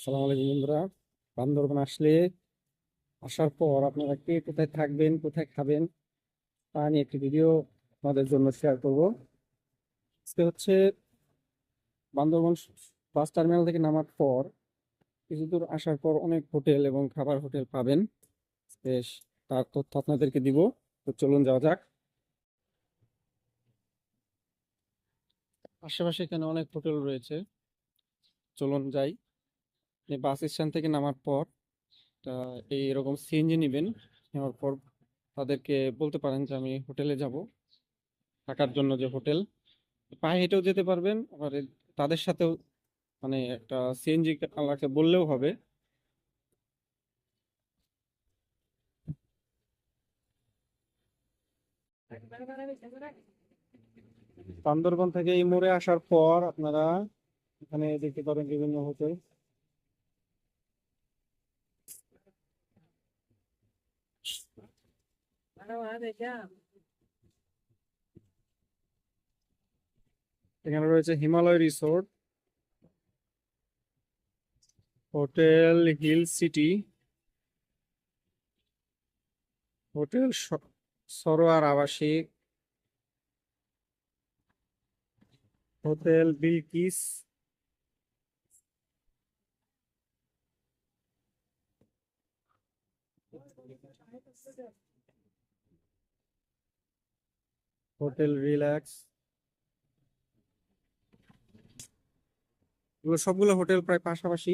আসসালামু আলাইকুম বন্ধুরা। বান্দরবান আসার পর আপনারা কে কোথায় থাকবেন, কোথায় খাবেন তা নিয়ে একটি ভিডিও আপনাদের জন্য শেয়ার করব। আজকে হচ্ছে বান্দরবান বাস টার্মিনাল থেকে নামার পর কিছু দূর আসার পর অনেক হোটেল এবং খাবার হোটেল পাবেন। বেশ, তার তথ্য আপনাদেরকে দিব। তো চলুন যাওয়া যাক। আশেপাশে এখানে অনেক হোটেল রয়েছে, চলুন যাই। এই বাস স্ট্যান্ড থেকে নামার পর তা এইরকম সিএনজি নেবেন। নেওয়ার পর তাদেরকে বলতে পারেন যে আমি হোটেলে যাব, থাকার জন্য যে হোটেল। পায়ে হেঁটেও যেতে পারবেন, আবার তাদের সাথেও মানে একটা সিএনজি আলাকে বললেও হবে। বান্দরবন থেকে এই মোড়ে আসার পর আপনারা এখানে দেখতে পাবেন বিভিন্ন হোটেল। এখানে রয়েছে Himalaya resort, hotel hill city, hotel Sarowar আবাসিক, হোটেল বিলকিস, হোটেল রিল্যাক্স। এগুলো সবগুলো হোটেল প্রায় পাশাপাশি।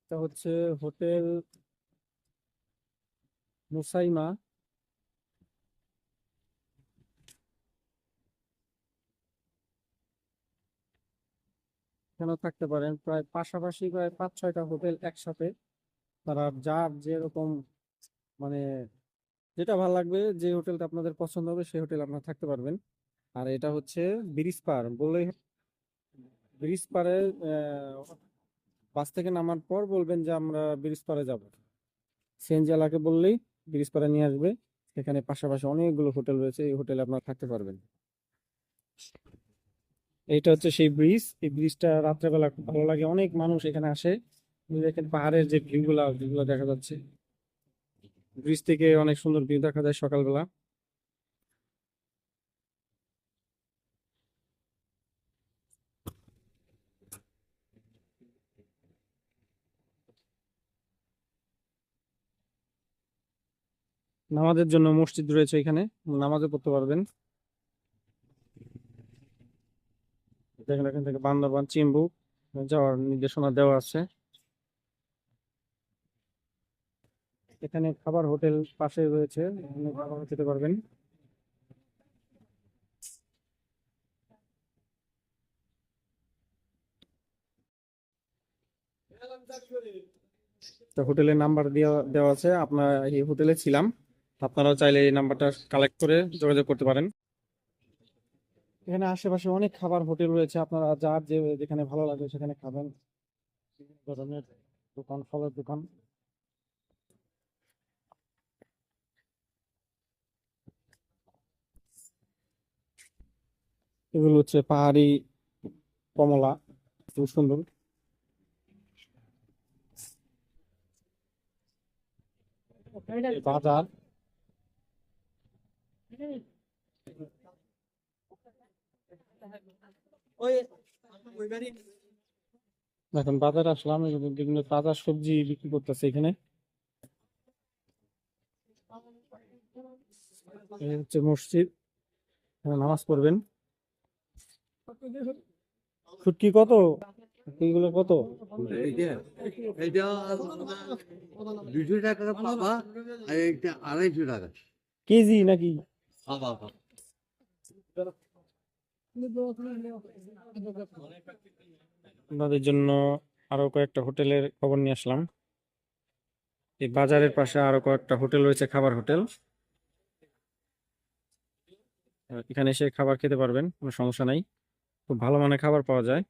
এটা হচ্ছে হোটেল মুসাইমা। এখানেও থাকতে পারেন, প্রায় পাশাপাশি প্রায় 5-6টা হোটেল একসাথে। তারা যার যেরকম মানে যেটা ভালো লাগবে, যে হোটেলটা আপনাদের পছন্দ হবে সেই হোটেল আপনারা থাকতে পারবেন। আর এটা হচ্ছে ব্রিজ পার বললেই, ব্রিজ পারে বাস থেকে নামার পর বলবেন যে আমরা ব্রিজ পারে যাব, সিএনজি ওয়ালাকে বললেই ব্রিজ পারে নিয়ে আসবে। এখানে পাশাপাশি অনেকগুলো হোটেল রয়েছে, এই হোটেলে আপনারা থাকতে পারবেন। এইটা হচ্ছে সেই ব্রিজ। এই ব্রিজটা রাত্রেবেলা খুব ভালো লাগে, অনেক মানুষ এখানে আসে। এই দেখেন পাহাড়ের যে ভিউগুলো দেখা যাচ্ছে, ব্রিজ থেকে অনেক সুন্দর ভিউ দেখা যায় সকালবেলা। নামাজের জন্য মসজিদ রয়েছে এখানে, নামাজও পড়তে পারবেন। দেখেন এখান থেকে বান্দরবান চিম্বুক যাওয়ার নির্দেশনা দেওয়া আছে। এখানে খাবার হোটেল পাশে রয়েছে, এখানে খাবার খেতে পারবেন। তো হোটেলের নাম্বার দেওয়া দেওয়া আছে, আপনার এই হোটেলে ছিলাম, আপনারাও চাইলে এই নাম্বারটা কালেক্ট করে যোগাযোগ করতে পারেন। এখানে আশেপাশে অনেক খাবার হোটেল রয়েছে, আপনারা যার যেখানে ভালো লাগে সেখানে খাবেন। বিভিন্ন ধরনের দোকান, ফলের দোকান। এগুলো হচ্ছে পাহাড়ি কমলা, খুব সুন্দর। এই বাজার, এখন বাজারে আসলাম, এগুলো বিভিন্ন তাজা সবজি বিক্রি করতেছে এখানে। এই হচ্ছে মসজিদ, এখানে নামাজ পড়বেন। ফুটকি কত? ফুটকিগুলো কত? এইটা এইটা 200 টাকা পাবা, আর এইটা 250 টাকা কেজি নাকি? পাবা। আপনাদের জন্য আরো কয়েকটা হোটেলের খবর নিয়ে আসলাম। এই বাজারের পাশে আরো কয়েকটা হোটেল রয়েছে, খাবার হোটেল। এখানে এসে খাবার খেতে পারবেন, কোনো সমস্যা নাই। খুব ভালো মানের খাবার পাওয়া যায়।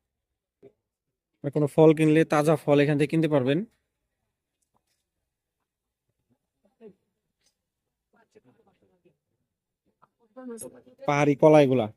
আর কোনো ফল কিনলে তাজা ফল এখান থেকে কিনতে পারবেন। পাহাড়ি কলাই গুলা।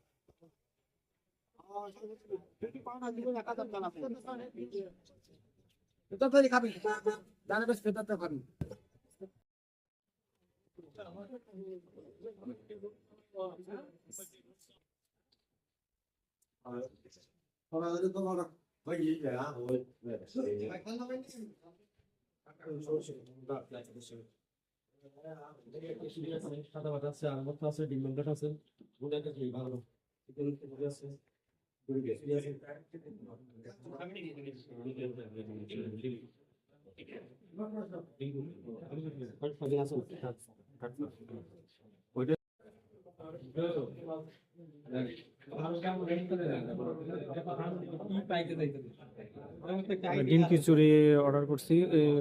ডিম খিচুড়ি অর্ডার করছি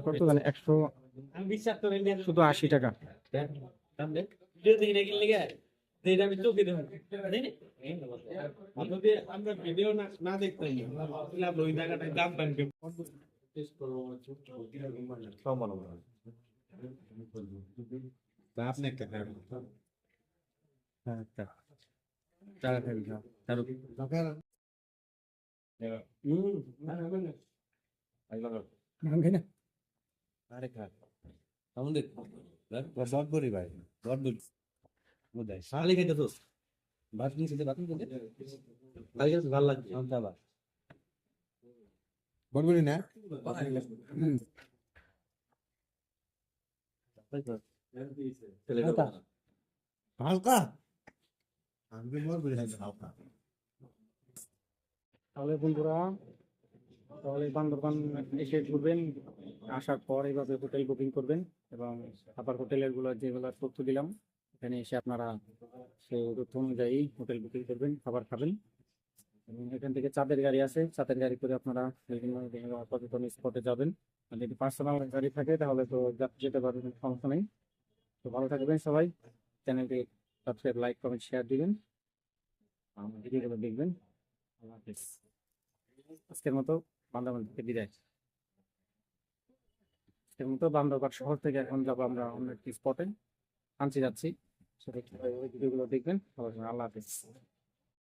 কত জানি 100 শুধু 80 টাকা। আমরা ভিডিও না দেখতাম ওই জায়গাটায় দাম পান আপনি একটা আরে খা আমাদের বড়বড়ি ভাই বড়বড়ি বুঝাই শালি খাইতে তো ভাত নিয়ে খেতে ভাত নিয়ে খেতে ভাই কাছে ভালো লাগছে আমি আবার বড়বড়ি না হালকা আমি বড়বড়ি খাইতে হালকা। তাহলে বন্ধুরা, তাহলে বান্দরবান এসে ঘুরবেন, আসার পর এইভাবে হোটেল বুকিং করবেন এবং আবার হোটেলের যেগুলো তথ্য দিলাম এখানে এসে আপনারা সেই তথ্য অনুযায়ী হোটেল বুকিং করবেন, খাবার খাবেন এবং এখান থেকে চাঁদের গাড়ি আছে, চাঁদের গাড়ি করে আপনারা বিভিন্ন পর্যটন স্পটে যাবেন। আর যদি পার্সোনাল গাড়ি থাকে তাহলে তো যেতে পারবেন, সমস্যা নেই। তো ভালো থাকবেন সবাই, চ্যানেলটি সাবস্ক্রাইব, লাইক, কমেন্ট, শেয়ার দিবেন, আমার ভিডিওগুলো দেখবেন। আল্লাহ হাফেজ। আজকের মতো বান্দরবান থেকে বিদায়। আজকের মতো বান্দরবান শহর থেকে এখন যাবো আমরা অন্য একটি স্পটে, কাঞ্চি যাচ্ছি, সেটা ভিডিওগুলো দেখবেন। ভালো থাকবেন। আল্লাহ হাফেজ।